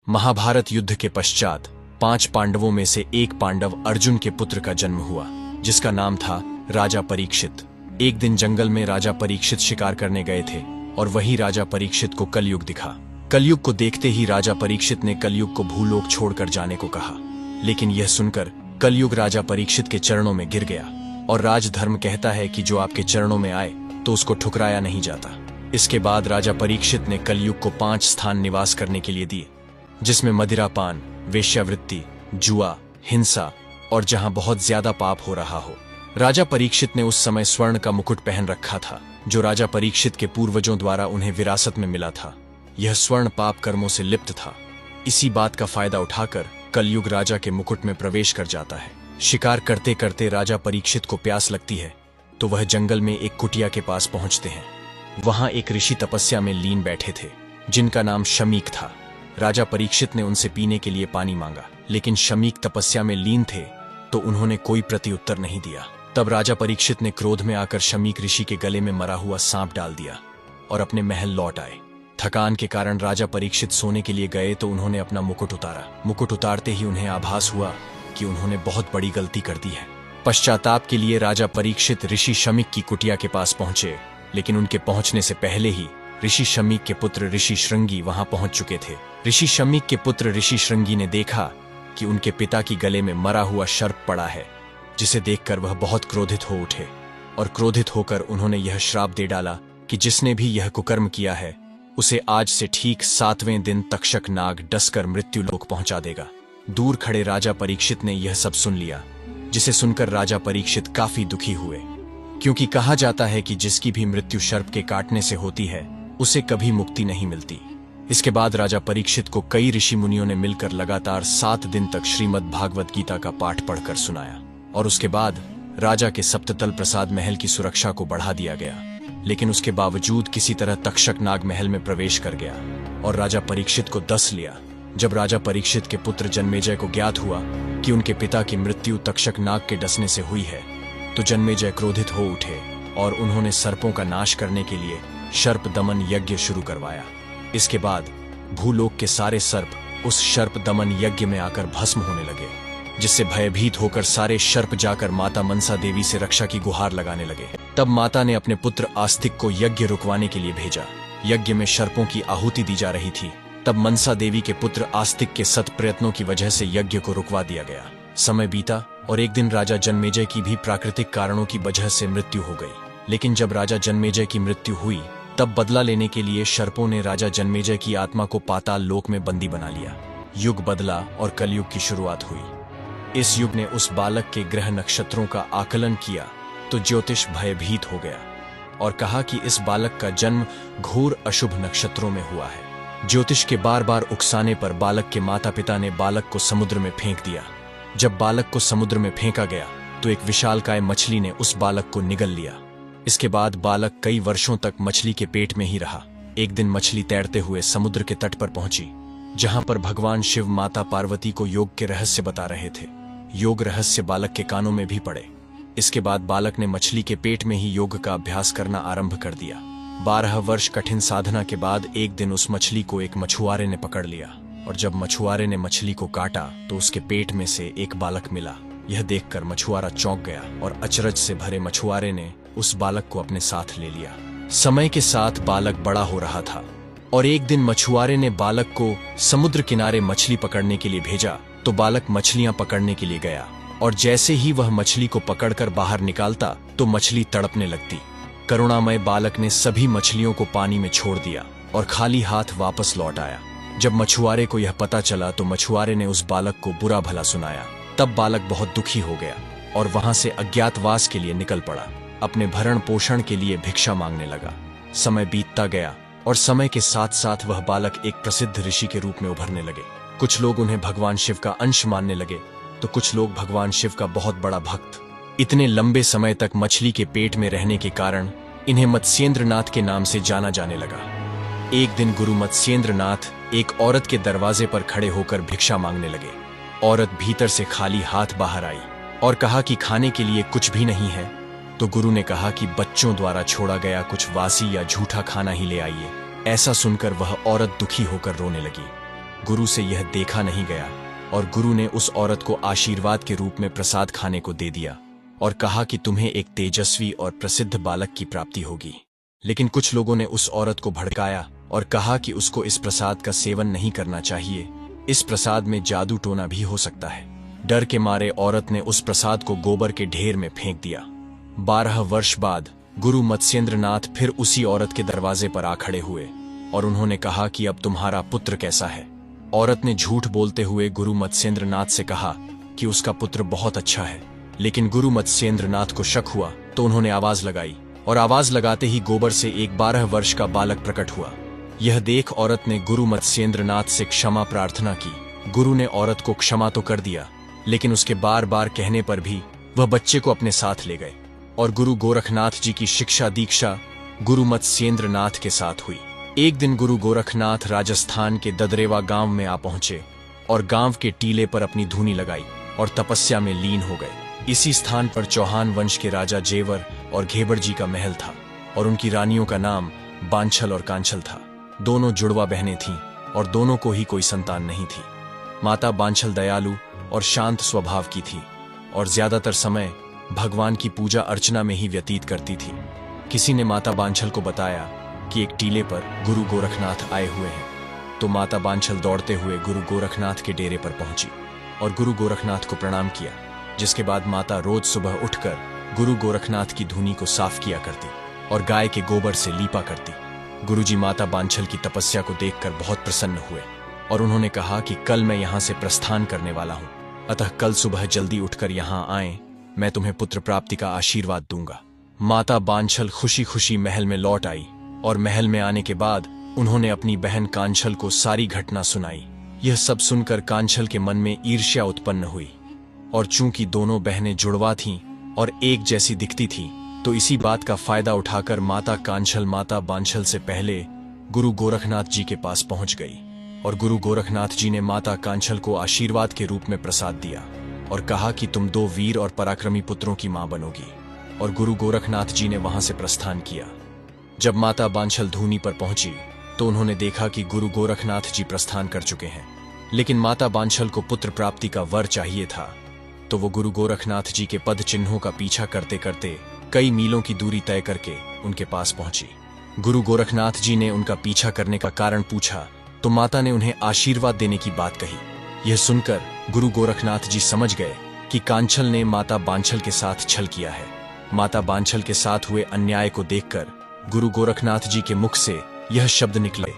महाभारत युद्ध के पश्चात 5 पांडवों में से एक पांडव अर्जुन के पुत्र का जन्म हुआ, जिसका नाम था राजा परीक्षित। एक दिन जंगल में राजा परीक्षित शिकार करने गए थे और वही राजा परीक्षित को कलयुग दिखा। कलयुग को देखते ही राजा परीक्षित ने कलयुग को भूलोक छोड़कर जाने को कहा, लेकिन यह सुनकर कलयुग राजा परीक्षित के चरणों में गिर गया। और राजधर्म कहता है कि जो आपके चरणों में आए तो उसको ठुकराया नहीं जाता। इसके बाद राजा परीक्षित ने कलयुग को 5 स्थान निवास करने के लिए दिए, जिसमें मदिरापान, वेश्यावृत्ति, जुआ, हिंसा और जहां बहुत ज्यादा पाप हो रहा हो। राजा परीक्षित ने उस समय स्वर्ण का मुकुट पहन रखा था, जो राजा परीक्षित के पूर्वजों द्वारा उन्हें विरासत में मिला था। यह स्वर्ण पाप कर्मों से लिप्त था। इसी बात का फायदा उठाकर कलयुग राजा के मुकुट में प्रवेश कर जाता है। शिकार करते करते राजा परीक्षित को प्यास लगती है, तो वह जंगल में एक कुटिया के पास पहुंचते हैं। वहां एक ऋषि तपस्या में लीन बैठे थे, जिनका नाम शमीक था। राजा परीक्षित ने उनसे पीने के लिए पानी मांगा, लेकिन शमीक तपस्या में लीन थे, तो उन्होंने कोई प्रत्युत्तर नहीं दिया। तब राजा परीक्षित ने क्रोध में आकर शमीक ऋषि के गले में मरा हुआ सांप डाल दिया और अपने महल लौट आए। थकान के कारण राजा परीक्षित सोने के लिए गए तो उन्होंने अपना मुकुट उतारा। मुकुट उतारते ही उन्हें आभास हुआ कि उन्होंने बहुत बड़ी गलती कर दी है। पश्चाताप के लिए राजा परीक्षित ऋषि शमीक की कुटिया के पास पहुंचे, लेकिन उनके पहुंचने से पहले ही ऋषि शमीक के पुत्र ऋषि श्रृंगी वहां पहुंच चुके थे। ऋषि शमीक के पुत्र ऋषि श्रृंगी ने देखा कि उनके पिता की गले में मरा हुआ सर्प पड़ा है, जिसे देखकर वह बहुत क्रोधित हो उठे और क्रोधित होकर उन्होंने यह श्राप दे डाला कि जिसने भी यह कुकर्म किया है उसे आज से ठीक 7वें दिन तक्षक नाग डसकर मृत्यु लोक पहुंचा देगा। दूर खड़े राजा परीक्षित ने यह सब सुन लिया, जिसे सुनकर राजा परीक्षित काफी दुखी हुए, क्योंकि कहा जाता है कि जिसकी भी मृत्यु सर्प के काटने से होती है उसे कभी मुक्ति नहीं मिलती। इसके बाद राजा परीक्षित को कई ऋषि मुनियों ने मिलकर लगातार 7 दिन तक श्रीमद् भागवत गीता का पाठ पढ़कर सुनाया, और उसके बाद राजा के सप्ततल प्रसाद महल की सुरक्षा को बढ़ा दिया गया। लेकिन उसके बावजूद किसी तरह तक्षक नाग महल में प्रवेश कर गया और राजा परीक्षित को डस लिया। जब राजा परीक्षित के पुत्र जन्मेजय को ज्ञात हुआ कि उनके पिता की मृत्यु तक्षक नाग के डसने से हुई है, तो जन्मेजय क्रोधित हो उठे और उन्होंने सर्पों का नाश करने के लिए सर्प दमन यज्ञ शुरू करवाया। इसके बाद भूलोक के सारे सर्प उस सर्प दमन यज्ञ में आकर भस्म होने लगे, जिससे भयभीत होकर सारे सर्प जाकर माता मनसा देवी से रक्षा की गुहार लगाने लगे। तब माता ने अपने पुत्र आस्तिक को यज्ञ रुकवाने के लिए भेजा। यज्ञ में सर्पों की आहुति दी जा रही थी। तब मनसा देवी के पुत्र आस्तिक के सत प्रयत्नों की वजह से यज्ञ को रुकवा दिया गया। समय बीता और एक दिन राजा जन्मेजय की भी प्राकृतिक कारणों की वजह से मृत्यु हो गई। लेकिन जब राजा जन्मेजय की मृत्यु हुई, तब बदला लेने के लिए सर्पों ने राजा जन्मेजय की आत्मा को पाताल लोक में बंदी बना लिया। युग बदला और कलयुग की शुरुआत हुई। इस युग ने उस बालक के ग्रह नक्षत्रों का आकलन किया तो ज्योतिष भयभीत हो गया और कहा कि इस बालक का जन्म घोर अशुभ नक्षत्रों में हुआ है। ज्योतिष के बार बार उकसाने पर बालक के माता पिता ने बालक को समुद्र में फेंक दिया। जब बालक को समुद्र में फेंका गया तो एक विशालकाय मछली ने उस बालक को निगल लिया। इसके बाद बालक कई वर्षों तक मछली के पेट में ही रहा। एक दिन मछली तैरते हुए समुद्र के तट पर पहुंची, जहां पर भगवान शिव माता पार्वती को योग के रहस्य बता रहे थे। योग रहस्य बालक के कानों में भी पड़े। इसके बाद बालक ने मछली के पेट में ही योग का अभ्यास करना आरंभ कर दिया। 12 वर्ष कठिन साधना के बाद एक दिन उस मछली को एक मछुआरे ने पकड़ लिया, और जब मछुआरे ने मछली को काटा तो उसके पेट में से एक बालक मिला। यह देखकर मछुआरा चौंक गया और अचरज से भरे मछुआरे ने उस बालक को अपने साथ ले लिया। समय के साथ बालक बड़ा हो रहा था और एक दिन मछुआरे ने बालक को समुद्र किनारे मछली पकड़ने के लिए भेजा, तो बालक मछलियां पकड़ने के लिए गया और जैसे ही वह मछली को पकड़कर बाहर निकालता तो मछली तड़पने लगती। करुणामय बालक ने सभी मछलियों को पानी में छोड़ दिया और खाली हाथ वापस लौट आया। जब मछुआरे को यह पता चला तो मछुआरे ने उस बालक को बुरा भला सुनाया। तब बालक बहुत दुखी हो गया और वहां से अज्ञातवास के लिए निकल पड़ा। अपने भरण पोषण के लिए भिक्षा मांगने लगा। समय बीतता गया और समय के साथ साथ वह बालक एक प्रसिद्ध ऋषि के रूप में उभरने लगे। कुछ लोग उन्हें भगवान शिव का अंश मानने लगे तो कुछ लोग भगवान शिव का बहुत बड़ा भक्त। इतने लंबे समय तक मछली के पेट में रहने के कारण इन्हें मत्स्येंद्रनाथ के नाम से जाना जाने लगा। एक दिन गुरु मत्स्येंद्रनाथ एक औरत के दरवाजे पर खड़े होकर भिक्षा मांगने लगे। औरत भीतर से खाली हाथ बाहर आई और कहा कि खाने के लिए कुछ भी नहीं है। तो गुरु ने कहा कि बच्चों द्वारा छोड़ा गया कुछ वासी या झूठा खाना ही ले आइए। ऐसा सुनकर वह औरत दुखी होकर रोने लगी। गुरु से यह देखा नहीं गया और गुरु ने उस औरत को आशीर्वाद के रूप में प्रसाद खाने को दे दिया और कहा कि तुम्हें एक तेजस्वी और प्रसिद्ध बालक की प्राप्ति होगी। लेकिन कुछ लोगों ने उस औरत को भड़काया और कहा कि उसको इस प्रसाद का सेवन नहीं करना चाहिए, इस प्रसाद में जादू टोना भी हो सकता है। डर के मारे औरत ने उस प्रसाद को गोबर के ढेर में फेंक दिया। 12 वर्ष बाद गुरु मत्स्येंद्रनाथ फिर उसी औरत के दरवाजे पर आ खड़े हुए और उन्होंने कहा कि अब तुम्हारा पुत्र कैसा है। औरत ने झूठ बोलते हुए गुरु मत्स्येंद्रनाथ से कहा कि उसका पुत्र बहुत अच्छा है। लेकिन गुरु मत्स्येंद्रनाथ को शक हुआ तो उन्होंने आवाज लगाई और आवाज लगाते ही गोबर से एक 12 वर्ष का बालक प्रकट हुआ। यह देख औरत ने गुरु मत्स्येंद्रनाथ से क्षमा प्रार्थना की। गुरु ने औरत को क्षमा तो कर दिया, लेकिन उसके बार बार कहने पर भी वह बच्चे को अपने साथ ले गए और गुरु गोरखनाथ जी की शिक्षा दीक्षा गुरु मत्स्येंद्रनाथ के साथ हुई। एक दिन गुरु गोरखनाथ राजस्थान के ददरेवा गांव में आ पहुंचे और गांव के टीले पर अपनी धूनी लगाई और तपस्या में लीन हो गए। इसी स्थान पर चौहान वंश के राजा जेवर और घेबर जी का महल था और उनकी रानियों का नाम बांछल और कांछल था। दोनों जुड़वा बहनें थीं और दोनों को ही कोई संतान नहीं थी। माता बांछल दयालु और शांत स्वभाव की थी और ज्यादातर समय भगवान की पूजा अर्चना में ही व्यतीत करती थी। किसी ने माता बांछल को बताया कि एक टीले पर गुरु गोरखनाथ आए हुए हैं, तो माता बांछल दौड़ते हुए गुरु गोरखनाथ के डेरे पर पहुंची और गुरु गोरखनाथ को प्रणाम किया, जिसके बाद माता रोज सुबह उठकर गुरु गोरखनाथ की धूनी को साफ किया करती और गाय के गोबर से लीपा करती। गुरुजी माता बांछल की तपस्या को देखकर बहुत प्रसन्न हुए और उन्होंने कहा कि कल मैं यहाँ से प्रस्थान करने वाला हूँ, अतः कल सुबह जल्दी उठकर यहाँ आए, मैं तुम्हें पुत्र प्राप्ति का आशीर्वाद दूंगा। माता बांछल खुशी खुशी महल में लौट आई और महल में आने के बाद उन्होंने अपनी बहन कांछल को सारी घटना सुनाई। यह सब सुनकर कांछल के मन में ईर्ष्या उत्पन्न हुई और चूंकि दोनों बहनें जुड़वा थीं और एक जैसी दिखती थीं, तो इसी बात का फायदा उठाकर माता कांछल माता बांछल से पहले गुरु गोरखनाथ जी के पास पहुंच गई और गुरु गोरखनाथ जी ने माता कांछल को आशीर्वाद के रूप में प्रसाद दिया और कहा कि तुम 2 वीर और पराक्रमी पुत्रों की मां बनोगी। और गुरु गोरखनाथ जी ने वहां से प्रस्थान किया। जब माता बांछल धूनी पर पहुंची तो उन्होंने देखा कि गुरु गोरखनाथ जी प्रस्थान कर चुके हैं, लेकिन माता बांछल को पुत्र प्राप्ति का वर चाहिए था, तो वो गुरु गोरखनाथ जी के पद चिन्हों का पीछा करते करते कई मीलों की दूरी तय करके उनके पास पहुंची। गुरु गोरखनाथ जी ने उनका पीछा करने का कारण पूछा तो माता ने उन्हें आशीर्वाद देने की बात कही। यह सुनकर गुरु गोरखनाथ जी समझ गए कि कांछल ने माता बांछल के साथ छल किया है। माता बांछल के साथ हुए अन्याय को देखकर गुरु गोरखनाथ जी के मुख से यह शब्द निकले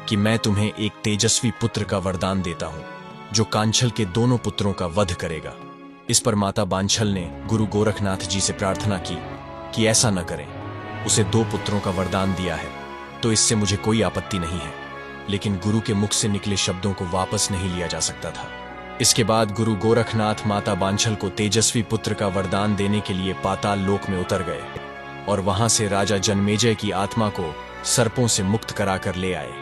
कि मैं तुम्हें एक तेजस्वी पुत्र का वरदान देता हूं, जो कांछल के दोनों पुत्रों का वध करेगा। इस पर माता बांछल ने गुरु गोरखनाथ जी से प्रार्थना की कि ऐसा न करें, उसे 2 पुत्रों का वरदान दिया है तो इससे मुझे कोई आपत्ति नहीं है, लेकिन गुरु के मुख से निकले शब्दों को वापस नहीं लिया जा सकता था। इसके बाद गुरु गोरखनाथ माता बांछल को तेजस्वी पुत्र का वरदान देने के लिए पाताल लोक में उतर गए और वहां से राजा जन्मेजय की आत्मा को सर्पों से मुक्त कराकर ले आए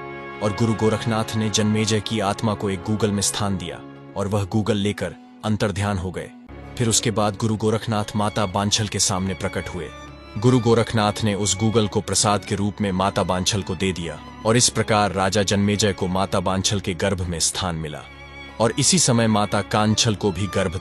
और गुरु गोरखनाथ ने जन्मेजय की आत्मा को एक गूगल में स्थान दिया और वह गूगल लेकर अंतर्ध्यान हो गए। फिर उसके बाद गुरु गोरखनाथ माता बांछल के सामने प्रकट हुए। गुरु गोरखनाथ ने उस गूगल को प्रसाद के रूप में माता बांछल को दे दिया और इस प्रकार राजा जन्मेजय को माता बांछल के गर्भ में स्थान मिला और इसी समय माता कांछल को भी गर्भ